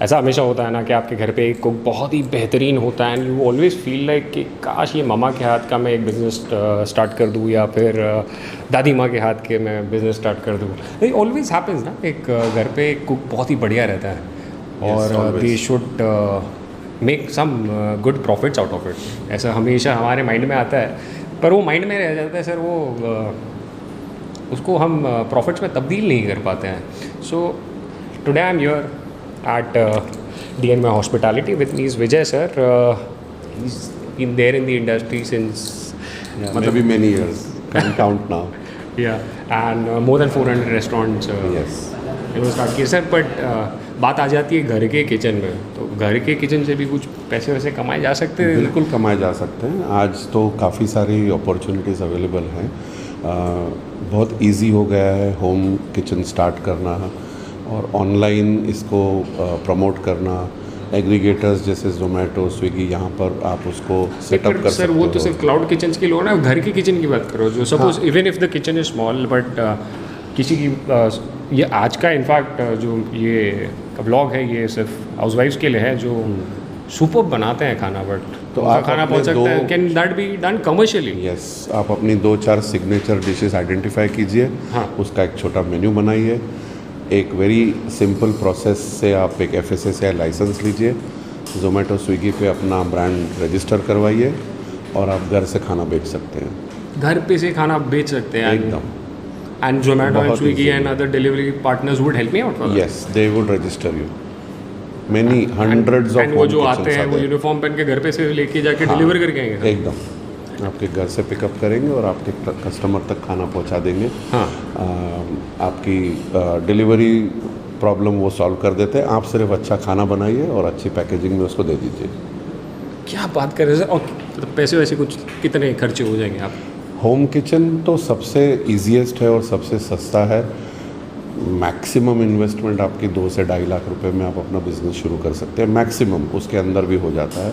ऐसा हमेशा होता है ना कि आपके घर पे एक कुक बहुत ही बेहतरीन होता है and you always feel like कि काश ये ममा के हाथ का मैं एक बिज़नेस स्टार्ट कर दूँ या फिर दादी माँ के हाथ के मैं बिज़नेस स्टार्ट कर दूँ। ये ऑलवेज़ हैपेंस ना, एक घर पे एक कुक बहुत ही बढ़िया रहता है और they should make some good profits out of it. ऐसा हमेशा हमारे माइंड में आता है, पर वो माइंड में रह जाता है सर, वो उसको हम प्रॉफिट्स में तब्दील नहीं कर पाते हैं। So today I am here at DNY Hospitality. With me is Vijay sir. He's been there in the industry since maybe many years. Can't count now. Yeah, and more than 400 restaurants. Yes. Start किया sir, but बात आ जाती है घर के kitchen में, तो घर के किचन से भी कुछ पैसे वैसे कमाए जा सकते हैं? बिल्कुल कमाए जा सकते हैं। आज तो काफ़ी सारी अपॉर्चुनिटीज़ अवेलेबल हैं। बहुत इजी हो गया है होम किचन स्टार्ट करना और ऑनलाइन इसको प्रमोट करना। एग्रीगेटर्स जैसे जोमेटो, स्विगी, यहाँ पर आप उसको सेटअप कर सकते हो। सर वो तो सिर्फ क्लाउड किचन के लोग ना, घर की किचन की बात करो जो suppose even if the kitchen is small but किसी की ये आज का इनफैक्ट जो ये व्लॉग है ये सिर्फ हाउसवाइफ्स के लिए है जो सुपर बनाते हैं खाना, बट तो आप खाना पहुंच सकता है। Can that be done commercially? Yes, आप अपनी 2-4 सिग्नेचर डिशेस आइडेंटिफाई कीजिए। हाँ, उसका एक छोटा मेन्यू बनाइए। एक वेरी सिंपल प्रोसेस से आप एक FSSAI लाइसेंस लीजिए, जोमेटो स्विगी पे अपना ब्रांड रजिस्टर करवाइए और आप घर से खाना बेच सकते हैं। घर पे से खाना बेच सकते हैं एकदम। And Zomato and Swiggy and other delivery partners would help me out? Yes, they would register you. Many hundreds of वो जो आते हैं वो यूनिफॉर्म पहन के घर पे से लेके जाके डिलीवर करके आएंगे? एकदम, आपके घर से पिकअप करेंगे और आपके कस्टमर तक खाना पहुंचा देंगे। हाँ, आपकी डिलीवरी प्रॉब्लम वो सॉल्व कर देते हैं। आप सिर्फ अच्छा खाना बनाइए और अच्छी पैकेजिंग में उसको दे दीजिए। क्या बात कर रहे हैं सर! और पैसे वैसे कुछ कितने खर्चे हो जाएंगे आप? होम किचन तो सबसे ईजीएस्ट है और सबसे सस्ता है। मैक्सिमम इन्वेस्टमेंट आपकी 2 से 2.5 लाख रुपए में आप अपना बिजनेस शुरू कर सकते हैं। मैक्सिमम, उसके अंदर भी हो जाता है।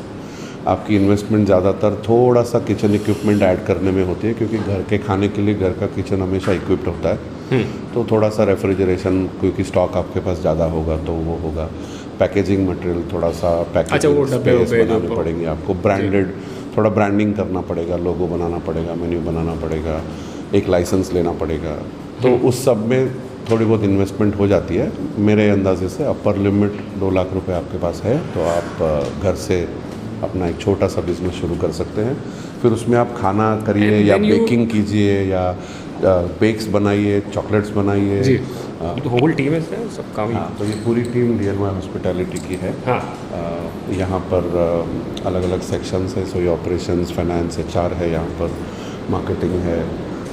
आपकी इन्वेस्टमेंट ज़्यादातर थोड़ा सा किचन इक्विपमेंट ऐड करने में होती है, क्योंकि घर के खाने के लिए घर का किचन हमेशा इक्विप्ड होता है। तो थोड़ा सा रेफ्रिजरेशन, क्योंकि स्टॉक आपके पास ज़्यादा होगा तो वो होगा। पैकेजिंग मटेरियल, थोड़ा सा पैकेजिंग स्पेस बनाने पड़ेंगे आपको। ब्रांडेड, थोड़ा ब्रांडिंग करना पड़ेगा, लोगो बनाना पड़ेगा, मेन्यू बनाना पड़ेगा, एक लाइसेंस लेना पड़ेगा। तो उस सब में थोड़ी बहुत इन्वेस्टमेंट हो जाती है। मेरे अंदाजे से अपर लिमिट 2 लाख रुपए आपके पास है तो आप घर से अपना एक छोटा सा बिजनेस शुरू कर सकते हैं। फिर उसमें आप खाना करिए या बेकिंग कीजिए या बेक्स बनाइए, चॉकलेट्स बनाइए। जी, तो होल टीम है सर, सब काम? हाँ, तो ये पूरी टीम DNY हॉस्पिटैलिटी की है। हाँ, यहाँ पर अलग अलग सेक्शंस है। सो ये ऑपरेशंस, फाइनेंस, HR है, यहाँ पर मार्केटिंग है,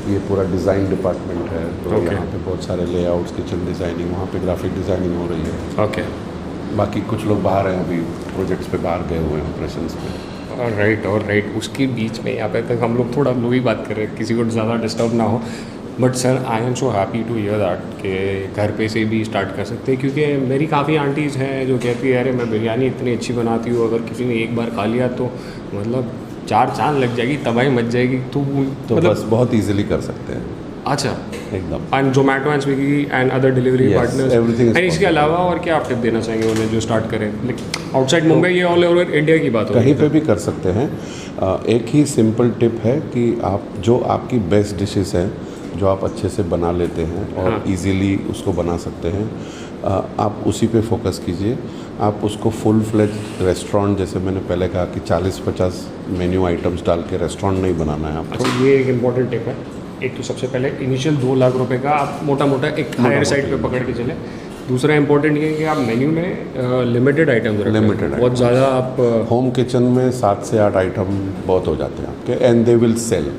ये पूरा डिज़ाइन डिपार्टमेंट है। तो यहाँ पे बहुत सारे लेआउट्स, किचन डिज़ाइनिंग, वहाँ पे ग्राफिक डिज़ाइनिंग हो रही है। ओके। बाकी कुछ लोग बाहर हैं, अभी प्रोजेक्ट्स पे बाहर गए हुए हैं, ऑपरेशंस पे। राइट। उसके बीच में यहाँ पे तक हम लोग थोड़ा लो ही बात कर रहे हैं, किसी को ज़्यादा डिस्टर्ब ना हो। But sir, I am so happy to hear that कि घर पे से भी स्टार्ट कर सकते हैं, क्योंकि मेरी काफ़ी आंटीज़ हैं जो कहती है अरे मैं बिरयानी इतनी अच्छी बनाती हूँ, अगर किसी ने एक बार खा लिया तो मतलब 4 चांद लग जाएगी, तबाही मच जाएगी। तो मतलब बस बहुत ईजिली कर सकते हैं। अच्छा, एकदम। And Zomato and Swiggy and other delivery partners, everything. And इसके अलावा और क्या आप टिप देना चाहेंगे उन्हें जो स्टार्ट करें आउटसाइड मुंबई या ऑल ओवर इंडिया की बात हो? कहीं पे भी कर सकते हैं। एक ही सिंपल टिप है कि आप जो आपकी बेस्ट डिशेस हैं, जो आप अच्छे से बना लेते हैं और इजीली उसको बना सकते हैं, आप उसी पे फोकस कीजिए। आप उसको फुल फ्लेज रेस्टोरेंट, जैसे मैंने पहले कहा कि 40-50 मेन्यू आइटम्स डाल के रेस्टोरेंट नहीं बनाना है आपको। अच्छा, ये एक इम्पॉर्टेंट टिप है। एक तो सबसे पहले इनिशियल 2 लाख रुपए का आप मोटा एक हायर साइड पे पकड़ के चले। दूसरा इंपॉर्टेंट ये है कि आप मेन्यू में लिमिटेड आइटम्स रखें। लिमिटेड, बहुत ज़्यादा आप होम किचन में 7 से 8 आइटम बहुत हो जाते हैं आपके, एंड दे विल सेल।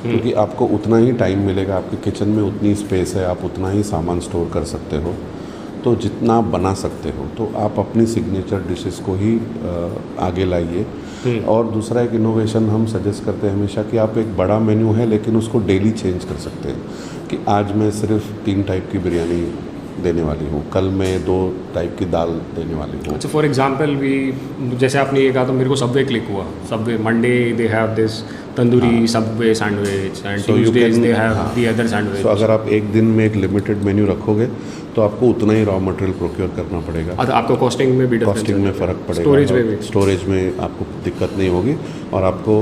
क्योंकि आपको उतना ही टाइम मिलेगा, आपके किचन में उतनी स्पेस है, आप उतना ही सामान स्टोर कर सकते हो, तो जितना आप बना सकते हो। तो आप अपनी सिग्नेचर डिशेस को ही आगे लाइए। और दूसरा एक इनोवेशन हम सजेस्ट करते हैं हमेशा कि आप एक बड़ा मेन्यू है लेकिन उसको डेली चेंज कर सकते हैं, कि आज मैं सिर्फ 3 टाइप की बिरयानी देने वाली हूँ, कल मैं 2 टाइप की दाल देने वाली हूँ। अच्छा, फॉर एग्जांपल भी जैसे आपने ये कहा तो मेरे को सबवे क्लिक हुआ। Subway Monday they have this tandoori Subway sandwich and Tuesdays they have the other sandwich. So अगर आप एक दिन में एक लिमिटेड मेन्यू रखोगे तो आपको उतना ही रॉ मटेरियल प्रोक्योर करना पड़ेगा। आपको कॉस्टिंग में भी कॉस्टिंग में फ़र्क पड़ेगा, स्टोरेज में भी, स्टोरेज में आपको दिक्कत नहीं होगी। और आपको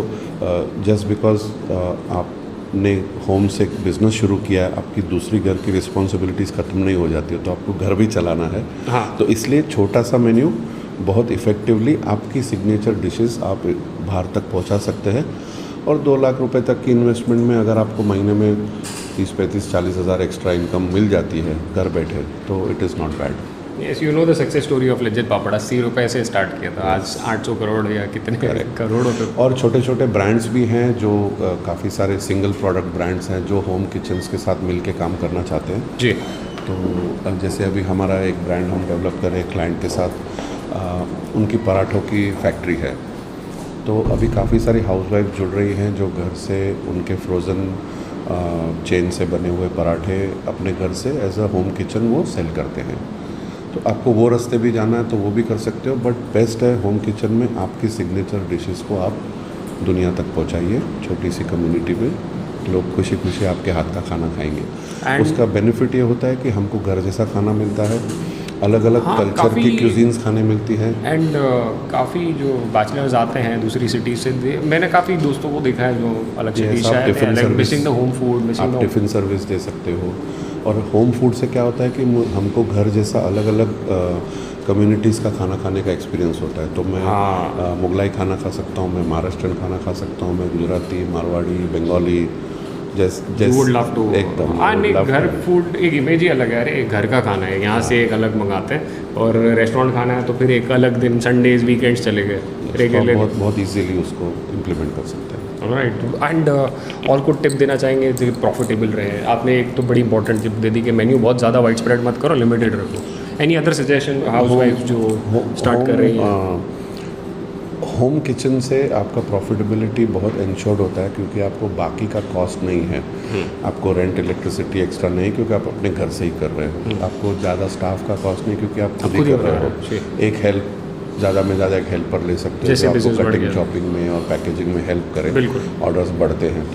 जस्ट बिकॉज आपने होम से बिज़नेस शुरू किया है, आपकी दूसरी घर की रिस्पॉन्सिबिलिटीज़ ख़त्म नहीं हो जाती है, तो आपको घर भी चलाना है। हाँ। तो इसलिए छोटा सा मेन्यू बहुत इफ़ेक्टिवली आपकी सिग्नेचर डिशेस आप बाहर तक पहुंचा सकते हैं। और 2 लाख रुपए तक की इन्वेस्टमेंट में अगर आपको महीने में 30-35-40 हज़ार एक्स्ट्रा इनकम मिल जाती है घर बैठे, तो it is not bad. Yes, you know the success story of Lijjat papad. 80 रुपये से स्टार्ट किया था, आज 800 करोड़ या कितने करोड़ों पे। और छोटे छोटे ब्रांड्स भी हैं जो काफ़ी सारे सिंगल प्रोडक्ट ब्रांड्स हैं जो होम किचन्स के साथ मिलके काम करना चाहते हैं जी। तो जैसे अभी हमारा एक ब्रांड हम डेवलप कर रहे हैं क्लाइंट के साथ, उनकी पराठों की फैक्ट्री है। तो अभी काफ़ी सारी हाउसवाइफ जुड़ रही हैं जो घर से उनके फ्रोज़न चेन से बने हुए पराठे अपने घर से एज अ होम किचन वो सेल करते हैं। तो आपको वो रास्ते भी जाना है तो वो भी कर सकते हो, बट बेस्ट है होम किचन में आपकी सिग्नेचर डिशेस को आप दुनिया तक पहुंचाइए। छोटी सी कम्युनिटी में लोग खुशी खुशी आपके हाथ का खाना खाएंगे। उसका बेनिफिट ये होता है कि हमको घर जैसा खाना मिलता है, अलग अलग कल्चर की क्यूजीन्स खाने मिलती है। एंड काफ़ी जो बैचलर्स आते हैं दूसरी सिटी से, मैंने काफ़ी दोस्तों को देखा है जो अलग सिटी से आए हैं, मिसिंग द होम फूड, आप टिफ़िन सर्विस दे सकते हो। और होम फूड से क्या होता है कि हमको घर जैसा अलग अलग कम्युनिटीज़ का खाना खाने का एक्सपीरियंस होता है। तो मैं मुगलाई खाना खा सकता हूँ, मैं महाराष्ट्रन खाना खा सकता हूँ, मैं गुजराती, मारवाड़ी, बंगाली, एकदम घर फूड एक इमेज ही अलग है। अरे एक घर का खाना है, यहाँ से एक अलग मंगाते हैं, और रेस्टोरेंट खाना है तो फिर एक अलग दिन, संडेज वीकेंड्स चले गए रेगुलर। बहुत इजीली उसको इम्प्लीमेंट कर सकते हैं। राइट। एंड और कुछ टिप देना चाहेंगे जो प्रॉफिटेबल रहे? आपने एक तो बड़ी इंपॉर्टेंट टिप दे दी कि मेन्यू बहुत ज़्यादा वाइड स्प्रेड मत करो, लिमिटेड रखो। एनी अदर सजेशन हाउसवाइफ जो स्टार्ट कर रही है? होम किचन से आपका प्रॉफिटेबिलिटी बहुत इंश्योर्ड होता है क्योंकि आपको बाकी का कॉस्ट नहीं है। आपको रेंट, इलेक्ट्रिसिटी एक्स्ट्रा नहीं क्योंकि आप अपने घर से ही कर रहे हो। आपको ज़्यादा स्टाफ का कॉस्ट नहीं क्योंकि आप खुद ही कर रहे हो। एक हेल्प ज़्यादा में ज़्यादा एक हेल्पर ले सकते हो जो आपको कटिंग, चॉपिंग में और पैकेजिंग में हेल्प करे, ऑर्डर्स बढ़ते हैं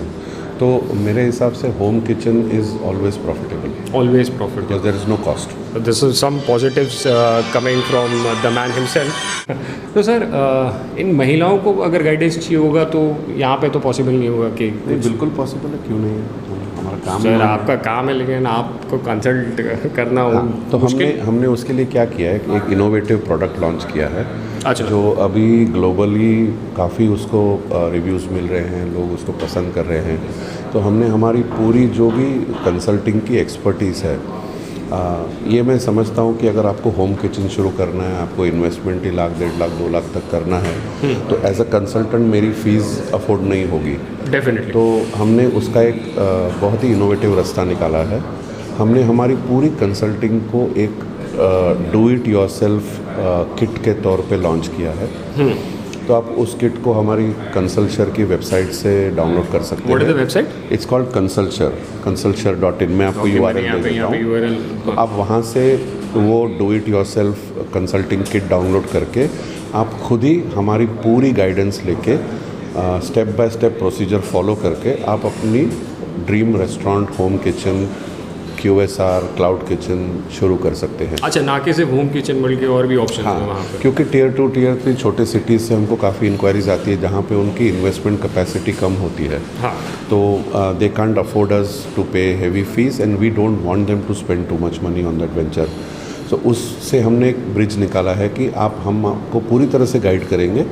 तो मेरे हिसाब से home kitchen is always profitable. Always profitable, there is no cost. This is some positives coming from the man himself. तो सर इन महिलाओं को अगर गाइडेंस चाहिए होगा तो यहाँ पे तो पॉसिबल नहीं होगा कि? बिल्कुल पॉसिबल है, क्यों नहीं है, हमारा काम है। आपका काम है, लेकिन आपको कंसल्ट करना हो। तो हमने उसके लिए क्या किया है कि एक इनोवेटिव प्रोडक्ट लॉन्च किया है। अच्छा। जो अभी ग्लोबली काफ़ी उसको रिव्यूज़ मिल रहे हैं, लोग उसको पसंद कर रहे हैं। तो हमने हमारी पूरी जो भी कंसल्टिंग की एक्सपर्टीज़ है, ये मैं समझता हूँ कि अगर आपको होम किचन शुरू करना है, आपको इन्वेस्टमेंट ही 1 लाख, 1.5 लाख, 2 लाख तक करना है, तो एज अ कंसल्टेंट मेरी फ़ीस अफोर्ड नहीं होगी डेफिनेटली। तो हमने उसका एक बहुत ही इनोवेटिव रास्ता निकाला है। हमने हमारी पूरी कंसल्टिंग को एक डू इट योरसेल्फ किट के तौर पे लॉन्च किया है। तो आप उस किट को हमारी कंसल्चर की वेबसाइट से डाउनलोड कर सकते हैं। What is the website? It's called कंसल्चर.in। मैं आपको URL दे देता हूँ, तो आप वहाँ से वो do it yourself consulting kit download करके आप खुद ही हमारी पूरी गाइडेंस लेके step by step procedure follow करके आप अपनी dream restaurant, home kitchen, QSR, cloud kitchen शुरू कर सकते हैं। अच्छा, ना कि सिर्फ होम किचन बल्कि और भी ऑप्शन हैं वहाँ पे? क्योंकि Tier 2, Tier 3 छोटे सिटीज़ से हमको काफ़ी इंक्वायरीज आती है जहाँ पे उनकी इन्वेस्टमेंट कैपेसिटी कम होती है। तो they can't afford us to pay heavy fees and we don't want them to spend too much money on that venture. तो उससे हमने एक ब्रिज निकाला है कि हम आपको पूरी तरह से गाइड करेंगे,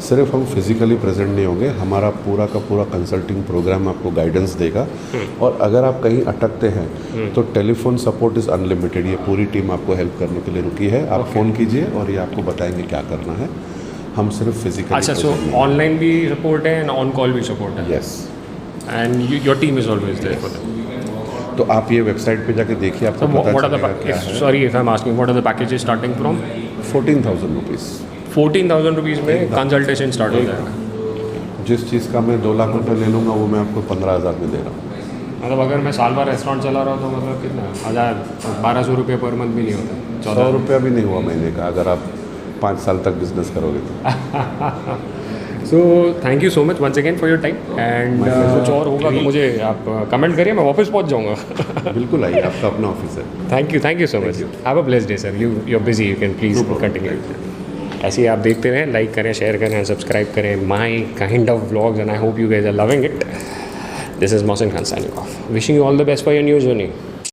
सिर्फ हम फिज़िकली प्रेजेंट नहीं होंगे, हमारा पूरा का पूरा कंसल्टिंग प्रोग्राम आपको गाइडेंस देगा। और अगर आप कहीं अटकते हैं तो टेलीफोन सपोर्ट इज़ अनलिमिटेड। ये पूरी टीम आपको हेल्प करने के लिए रुकी है। आप फ़ोन कीजिए और ये आपको बताएंगे क्या करना है। हम सिर्फ फिजिकली। अच्छा, सो ऑनलाइन भी सपोर्ट है एंड ऑन कॉल भी सपोर्ट है? Yes, and your team is always there for that. तो आप ये वेबसाइट पे जाके देखिए, आपको पता चलेगा क्या है। Sorry if I am asking, what are the packages starting from? 14,000 rupees. 14,000 rupees में कंसल्टेशन स्टार्ट हो जाएगा। जिस चीज़ का मैं 2 लाख रुपए ले लूँगा वो मैं आपको 15,000 में दे रहा हूँ। मतलब अगर मैं साल भर रेस्टोरेंट चला रहा हूँ तो मतलब कितना 1200 रुपये पर मंथ भी नहीं होता, 100 रुपया भी नहीं हुआ महीने का अगर आप 5 साल तक बिजनेस करोगे तो। So thank you so much once again for your time and कुछ और होगा तो मुझे आप कमेंट करिए, मैं वापस पहुंच जाऊंगा। बिल्कुल आइए, आपका अपना ऑफिस है। Thank you so much. Have a blessed day sir. You are busy, you can please continue. ऐसे ही आप देखते रहें, लाइक करें, शेयर करें, सब्सक्राइब करें my kind of vlogs and I hope you guys are loving it. This is Mohsin Khan signing off, wishing you all the best for your new journey.